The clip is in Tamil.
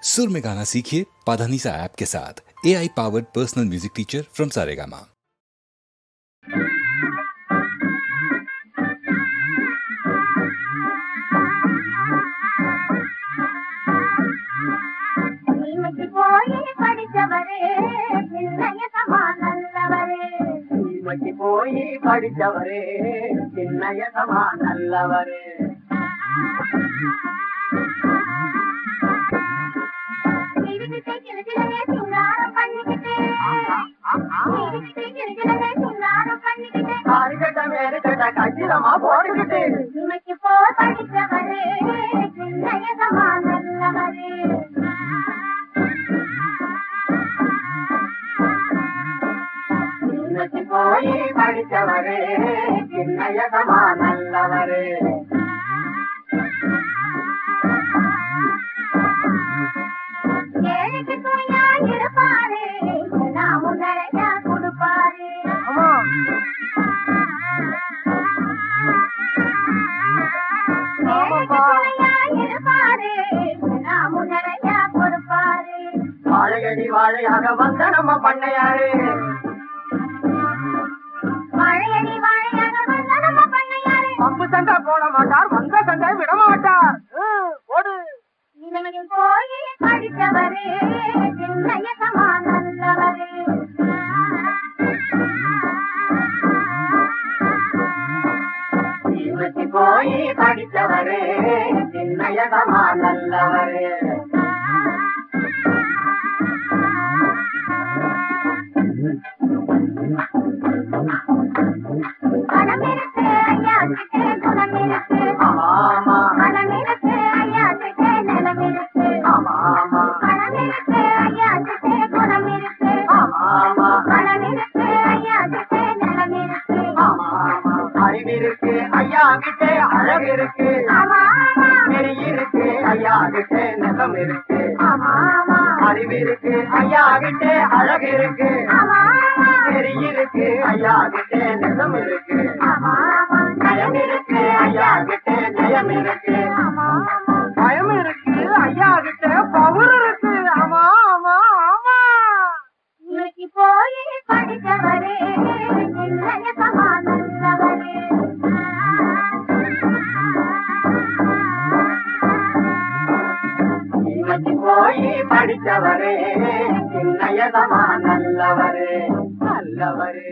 सुर में गाना सीखिए पाधानीसा ऐप के साथ। AI powered personal music teacher from Saregama. போய் படித்தவரே சின்னைய சமா நல்லவரே கச்சிதமா போட்டுக்கிட்டு இன்னைக்கு போ படித்தவரே சின்னைய சமா நல்லவரே போய் படித்தவரே சின்னைய சமா நல்லவரே ஏழைக்கு துணையா இருப்பாரே நாமும் நிறைய கொடுப்பாரு வாழையடி வாழையாக வந்த நம்ம பண்ணையாரு பம்பு சண்டை போட மாட்டார் வந்த சண்டை விட மாட்டார் ஓடு போய் படித்தவரே சின்னைய சமா நல்லவரே போய் படித்தவரே சின்னைய சமா நல்லவரே அறிவிருக்கு ஐயா கிட்டே அழகு இருக்கு நெறி இருக்கு ஐயா கிட்டே நெசம் இருக்கு அறிவிருக்கு ஐயா கிட்டே அழகு இருக்கு நெறி இருக்கு ஐயா கிட்டே நெசம் இருக்கு நயம் இருக்கு ஐயா கிட்டே நயம் இருக்கு பயம் இருக்கு ஐயா கிட்டே பவர் இருக்கு ஆமா ஆமா ஆமா இன்னைக்கு போய் படித்தவரே சின்னைய சமா நல்லவரே இன்னைக்கு போய் படித்தவரே சின்னைய சமா நல்லவரே நல்லவரே